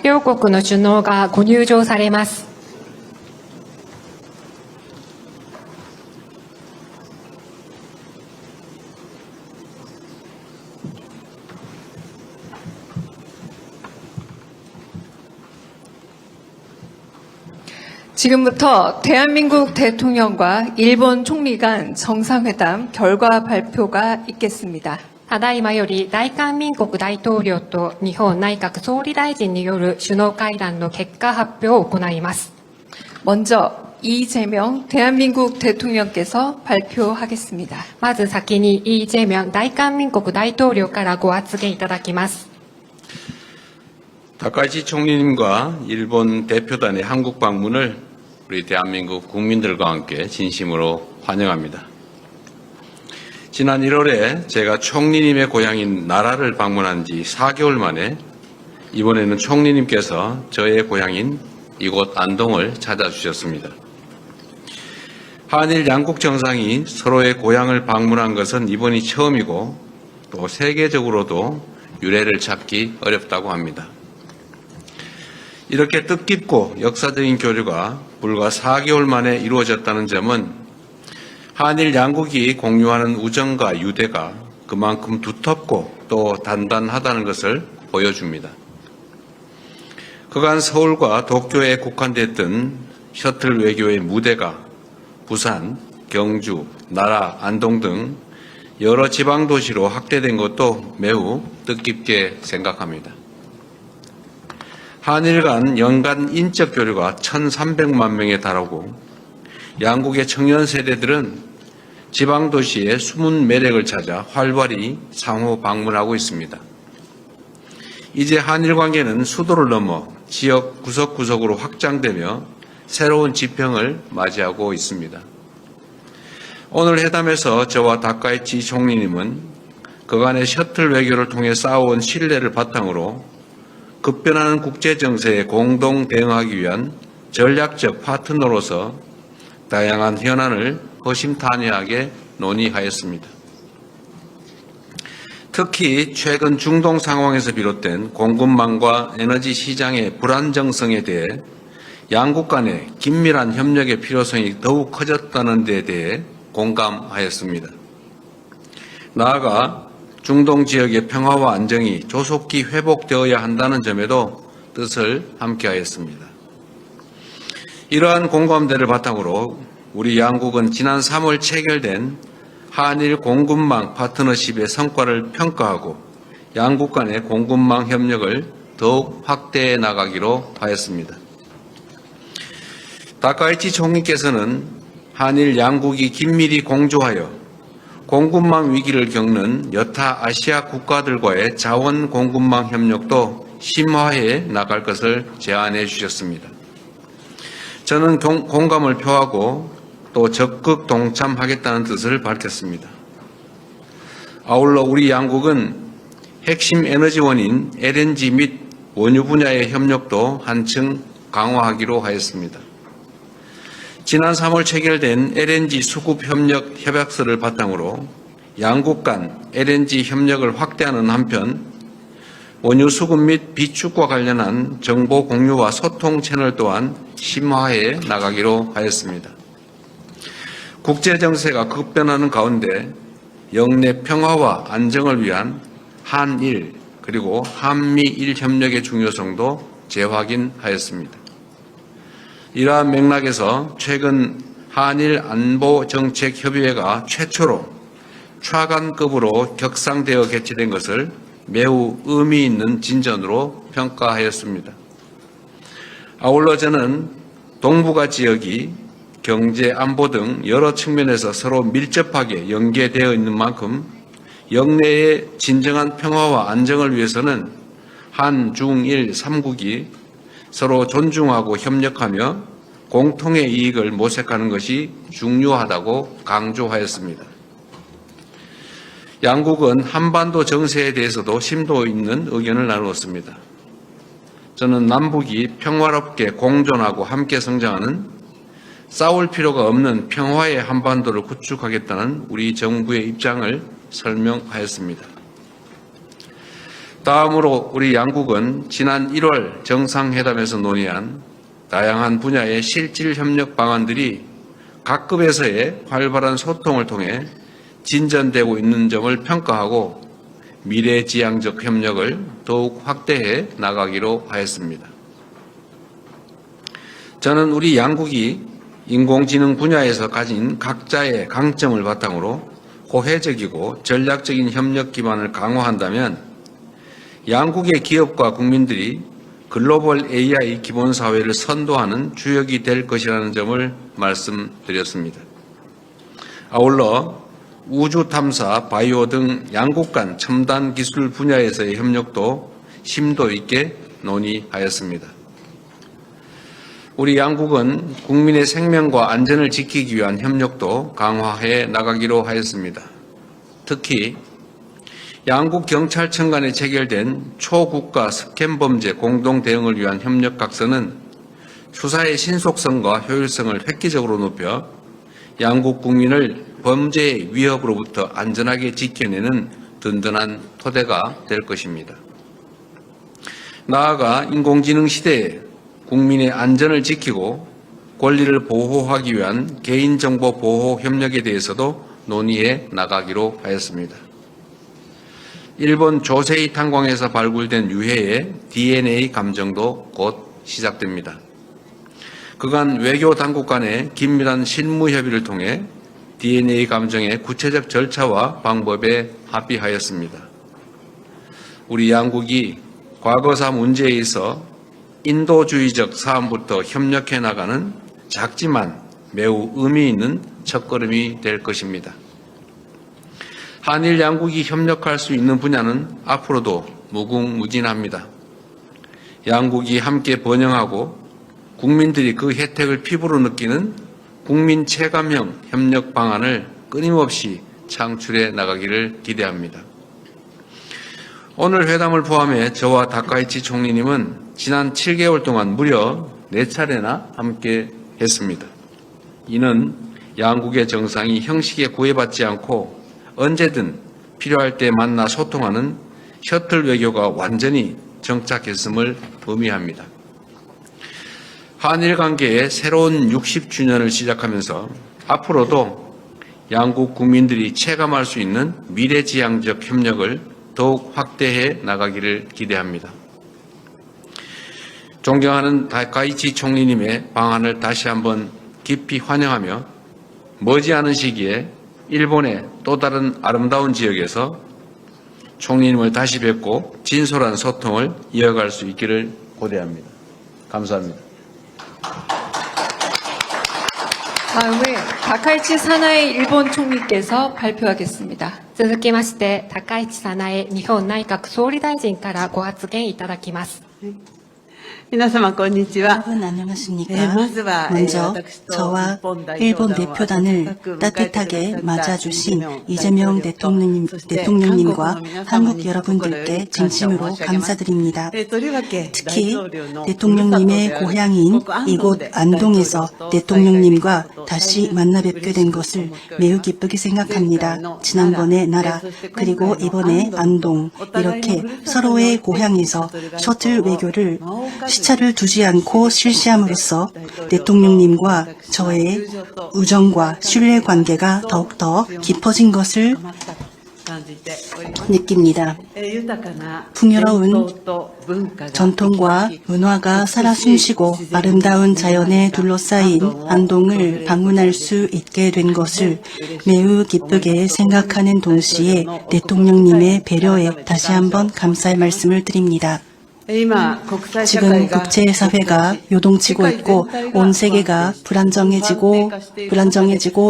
両国の首脳がご入場されます。 지금부터 대한민국 대통령과 일본 총리 간 정상회담 결과 발표가 있겠습니다. ただいまより大韓民国大統領と日本内閣総理大臣による首脳会談の結果発表を行います。 먼저 이재명 대한민국 대통령께서 발표하겠습니다. まず先にイ・ジェミョン大韓民国大統領からご発言いただきます。 다카이치 총리님과 일본 대표단의 한국 방문을 우리 대한민국 국민들과 함께 진심으로 환영합니다. 지난 1월에 제가 총리님의 고향인 나라를 방문한 지 4개월 만에 이번에는 총리님께서 저의 고향인 이곳 안동을 찾아주셨습니다. 한일 양국 정상이 서로의 고향을 방문한 것은 이번이 처음이고 또 세계적으로도 유례를 찾기 어렵다고 합니다. 이렇게 뜻깊고 역사적인 교류가 불과 4개월 만에 이루어졌다는 점은 한일 양국이 공유하는 우정과 유대가 그만큼 두텁고 또 단단하다는 것을 보여줍니다. 그간 서울과 도쿄에 국한됐던 셔틀 외교의 무대가 부산, 경주, 나라, 안동 등 여러 지방 도시로 확대된 것도 매우 뜻깊게 생각합니다. 한일 간 연간 인적 교류가 1,300만 명에 달하고 양국의 청년 세대들은 지방 도시의 숨은 매력을 찾아 활발히 상호 방문하고 있습니다. 이제 한일 관계는 수도를 넘어 지역 구석구석으로 확장되며 새로운 지평을 맞이하고 있습니다. 오늘 회담에서 저와 다카이치 총리님은 그간의 셔틀 외교를 통해 쌓아온 신뢰를 바탕으로 급변하는 국제 정세에 공동 대응하기 위한 전략적 파트너로서 다양한 현안을 허심탄회하게 논의하였습니다. 특히 최근 중동 상황에서 비롯된 공급망과 에너지 시장의 불안정성에 대해 양국 간의 긴밀한 협력의 필요성이 더욱 커졌다는 데 대해 공감하였습니다. 나아가 중동 지역의 평화와 안정이 조속히 회복되어야 한다는 점에도 뜻을 함께하였습니다. 이러한 공감대를 바탕으로 우리 양국은 지난 3월 체결된 한일 공급망 파트너십의 성과를 평가하고 양국 간의 공급망 협력을 더욱 확대해 나가기로 하였습니다. 다카이치 총리께서는 한일 양국이 긴밀히 공조하여 공급망 위기를 겪는 여타 아시아 국가들과의 자원 공급망 협력도 심화해 나갈 것을 제안해 주셨습니다. 저는 공감을 표하고 또 적극 동참하겠다는 뜻을 밝혔습니다. 아울러 우리 양국은 핵심 에너지원인 LNG 및 원유 분야의 협력도 한층 강화하기로 하였습니다. 지난 3월 체결된 LNG 수급 협력 협약서를 바탕으로 양국 간 LNG 협력을 확대하는 한편 원유 수급 및 비축과 관련한 정보 공유와 소통 채널 또한 심화해 나가기로 하였습니다. 국제 정세가 급변하는 가운데 영내 평화와 안정을 위한 한일 그리고 한미일 협력의 중요성도 재확인하였습니다. 이러한 맥락에서 최근 한일 안보정책협의회가 최초로 차관급으로 격상되어 개최된 것을 매우 의미 있는 진전으로 평가하였습니다. 아울러 저는 동북아 지역이 경제, 안보 등 여러 측면에서 서로 밀접하게 연계되어 있는 만큼 영내의 진정한 평화와 안정을 위해서는 한, 중, 일, 3국이 서로 존중하고 협력하며 공통의 이익을 모색하는 것이 중요하다고 강조하였습니다. 양국은 한반도 정세에 대해서도 심도 있는 의견을 나누었습니다. 저는 남북이 평화롭게 공존하고 함께 성장하는 싸울 필요가 없는 평화의 한반도를 구축하겠다는 우리 정부의 입장을 설명하였습니다. 다음으로 우리 양국은 지난 1월 정상회담에서 논의한 다양한 분야의 실질 협력 방안들이 각 급에서의 활발한 소통을 통해 진전되고 있는 점을 평가하고 미래지향적 협력을 더욱 확대해 나가기로 하였습니다. 저는 우리 양국이 인공지능 분야에서 가진 각자의 강점을 바탕으로 호혜적이고 전략적인 협력 기반을 강화한다면 양국의 기업과 국민들이 글로벌 AI 기본사회를 선도하는 주역이 될 것이라는 점을 말씀드렸습니다. 아울러 우주 탐사, 바이오 등 양국 간 첨단 기술 분야에서의 협력도 심도 있게 논의하였습니다. 우리 양국은 국민의 생명과 안전을 지키기 위한 협력도 강화해 나가기로 하였습니다. 특히 양국 경찰청 간에 체결된 초국가 스캔 범죄 공동 대응을 위한 협력 각서는 수사의 신속성과 효율성을 획기적으로 높여 양국 국민을 범죄의 위협으로부터 안전하게 지켜내는 든든한 토대가 될 것입니다. 나아가 인공지능 시대에 국민의 안전을 지키고 권리를 보호하기 위한 개인정보 보호 협력에 대해서도 논의해 나가기로 하였습니다. 일본 조세이 탄광에서 발굴된 유해의 DNA 감정도 곧 시작됩니다. 그간 외교 당국 간의 긴밀한 실무 협의를 통해 DNA 감정의 구체적 절차와 방법에 합의하였습니다. 우리 양국이 과거사 문제에 있어 인도주의적 사안부터 협력해 나가는 작지만 매우 의미 있는 첫걸음이 될 것입니다. 한일 양국이 협력할 수 있는 분야는 앞으로도 무궁무진합니다. 양국이 함께 번영하고 국민들이 그 혜택을 피부로 느끼는 국민 체감형 협력 방안을 끊임없이 창출해 나가기를 기대합니다. 오늘 회담을 포함해 저와 다카이치 총리님은 지난 7개월 동안 무려 4차례나 함께 했습니다. 이는 양국의 정상이 형식에 구애받지 않고 언제든 필요할 때 만나 소통하는 셔틀 외교가 완전히 정착했음을 의미합니다. 한일 관계의 새로운 60주년을 시작하면서 앞으로도 양국 국민들이 체감할 수 있는 미래지향적 협력을 더욱 확대해 나가기를 기대합니다. 존경하는 다카이치 총리님의 방안을 다시 한번 깊이 환영하며 머지않은 시기에 일본의 또 다른 아름다운 지역에서 총리님을 다시 뵙고 진솔한 소통을 이어갈 수 있기를 고대합니다. 감사합니다. 다음은 다카이치 사나이 일본 총리께서 발표하겠습니다. 続きまして、高市早苗日本内閣総理大臣からご発言いただきます。皆様こんにちは。 여러분 안녕하십니까? 먼저 먼저 저와 일본 대표단을 따뜻하게 맞아주신 이재명 대통령님과 한국 여러분들께 진심으로 감사드립니다. 특히 대통령님의 고향인 이곳 안동에서 대통령님과 다시 만나 뵙게 된 것을 매우 기쁘게 생각합니다. 지난번에 나라 그리고 이번에 안동 이렇게 서로의 고향에서 셔틀 외교를 시차를 두지 않고 실시함으로써 대통령님과 저의 우정과 신뢰 관계가 더욱더 깊어진 것을 느낍니다. 풍요로운 전통과 문화가 살아 숨쉬고 아름다운 자연에 둘러싸인 안동을 방문할 수 있게 된 것을 매우 기쁘게 생각하는 동시에 대통령님의 배려에 다시 한번 감사의 말씀을 드립니다. 지금 국제사회가 요동치고 있고 온 세계가 불안정해지고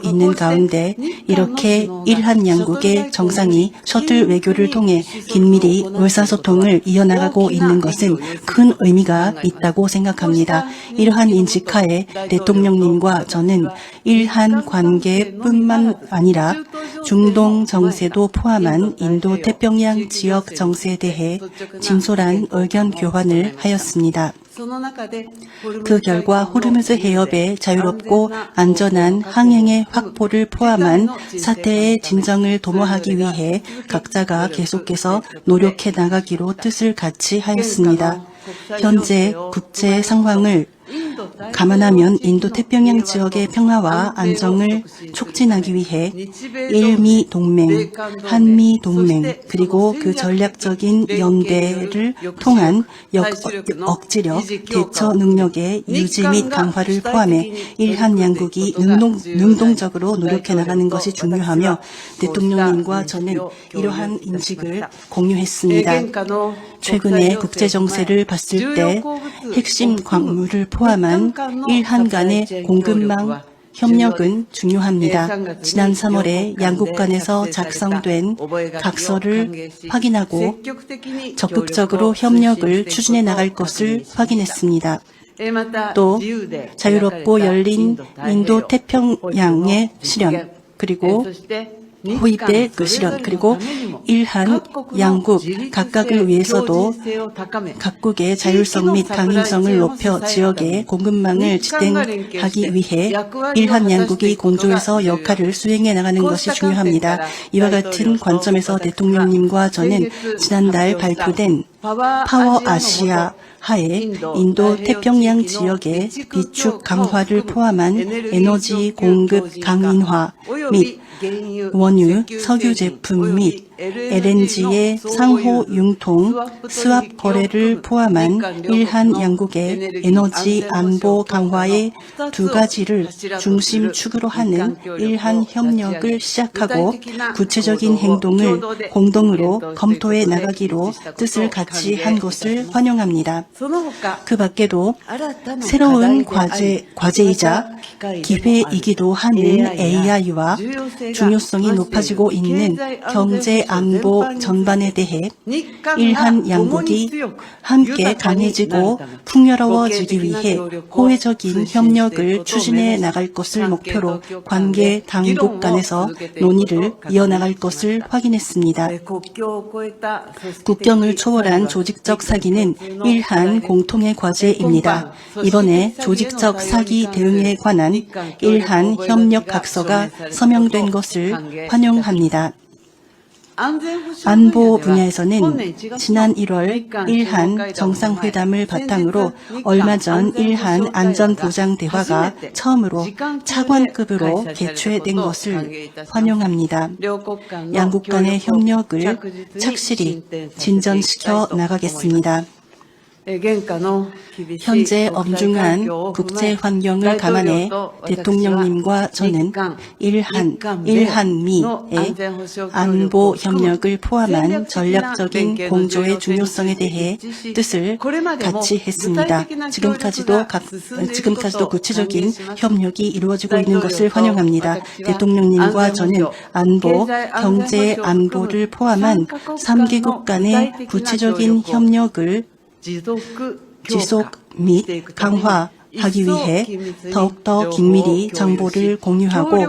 있는 가운데 이렇게 일한 양국의 정상이 셔틀 외교를 통해 긴밀히 의사소통을 이어나가고 있는 것은 큰 의미가 있다고 생각합니다. 이러한 인식하에 대통령님과 저는 일한 관계뿐만 아니라 중동 정세도 포함한 인도 태평양 지역 정세에 대해 진솔한 의견 교환을 하였습니다. 그 결과 호르무즈 해협의 자유롭고 안전한 항행의 확보를 포함한 사태의 진정을 도모하기 위해 각자가 계속해서 노력해 나가기로 뜻을 같이 하였습니다. 현재 국제 상황을 감안하면 인도 태평양 지역의 평화와 안정을 촉진하기 위해 일미 동맹, 한미 동맹, 그리고 그 전략적인 연대를 통한 억지력, 대처 능력의 유지 및 강화를 포함해 일한 양국이 능동적으로 노력해 나가는 것이 중요하며 대통령님과 저는 이러한 인식을 공유했습니다. 최근의 국제 정세를 봤을 때 핵심 광물을 포함한 일한 간의 공급망 협력은 중요합니다. 지난 3월에 양국 간에서 작성된 각서를 확인하고 적극적으로 협력을 추진해 나갈 것을 확인했습니다. 또 자유롭고 열린 인도 태평양의 실현, 그리고 호입될 그 실현, 그리고 일한 양국 각각을 위해서도 각국의 자율성 및 강인성을 높여 지역의 공급망을 지탱하기 위해 일한 양국이 공조해서 역할을 수행해 나가는 것이 중요합니다. 이와 같은 관점에서 대통령님과 저는 지난달 발표된 파워 아시아 하에 인도 태평양 지역의 비축 강화를 포함한 에너지 공급 강인화 및 원유, 석유 제품 및 LNG의 상호 융통, 스왑 거래를 포함한 일한 양국의 에너지 안보 강화의 두 가지를 중심 축으로 하는 일한 협력을 시작하고 구체적인 행동을 공동으로 검토해 나가기로 뜻을 같이 한 것을 환영합니다. 그 밖에도 새로운 과제이자 기회이기도 하는 AI와 중요성이 높아지고 있는 경제 안보 전반에 대해 일한 양국이 함께 강해지고 풍요로워지기 위해 호혜적인 협력을 추진해 나갈 것을 목표로 관계 당국 간에서 논의를 이어나갈 것을 확인했습니다. 국경을 초월한 조직적 사기는 일한 공통의 과제입니다. 이번에 조직적 사기 대응에 관한 일한 협력 각서가 서명된 것을 환영합니다. 안보 분야에서는 지난 1월 일한 정상회담을 바탕으로 얼마 전 일한 안전보장대화가 처음으로 차관급으로 개최된 것을 환영합니다. 양국 간의 협력을 착실히 진전시켜 나가겠습니다. 현재 엄중한 국제 환경을 감안해 대통령님과 저는 일한미의 안보 협력을 포함한 전략적인 공조의 중요성에 대해 뜻을 같이 했습니다. 지금까지도 구체적인 협력이 이루어지고 있는 것을 환영합니다. 대통령님과 저는 안보, 경제 안보를 포함한 3개국 간의 구체적인 협력을 지속 및 강화하기 위해 더욱더 긴밀히 정보를 공유하고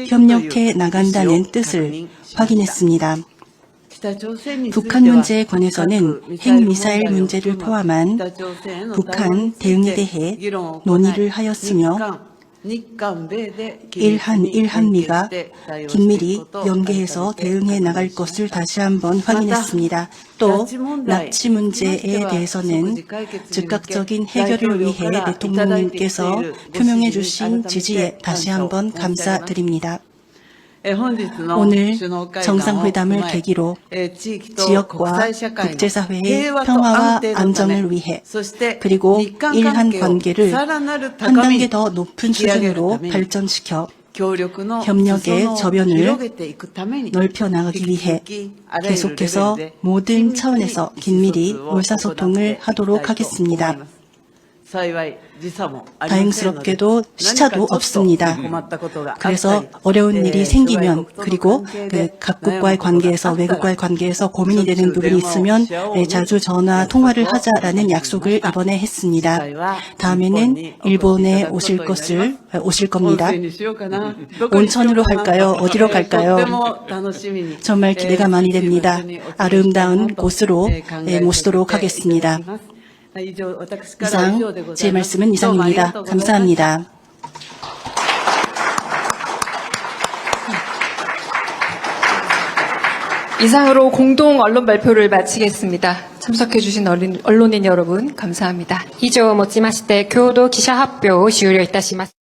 협력해 나간다는 뜻을 확인했습니다. 북한 문제에 관해서는 핵미사일 문제를 포함한 북한 대응에 대해 논의를 하였으며 일한미가 긴밀히 연계해서 대응해 나갈 것을 다시 한번 확인했습니다. 또 납치 문제에 대해서는 즉각적인 해결을 위해 대통령님께서 표명해 주신 지지에 다시 한번 감사드립니다. 오늘 정상회담을 계기로 지역과 국제사회의 평화와 안정을 위해 그리고 일한 관계를 한 단계 더 높은 수준으로 발전시켜 협력의 저변을 넓혀 나가기 위해 계속해서 모든 차원에서 긴밀히 의사소통을 하도록 하겠습니다. 幸い時差もありませんので 다행스럽게도 시차도 없습니다. 그래서 어려운 일이 생기면 그리고 각국과의 관계에서 외국과의 관계에서 고민이 되는 부분이 있으면 자주 전화 통화를 하자라는 약속을 이번에 했습니다. 다음에는 일본에 오실 겁니다. 온천으로 할까요? 어디로 갈까요? 정말 기대가 많이 됩니다. 아름다운 곳으로 모시도록 하겠습니다. 이상 제 말씀은 이상입니다. 감사합니다. 이상으로 공동 언론 발표를 마치겠습니다. 참석해주신 언론인 여러분 감사합니다. 以上をもちまして共同記者発表を終了いたします。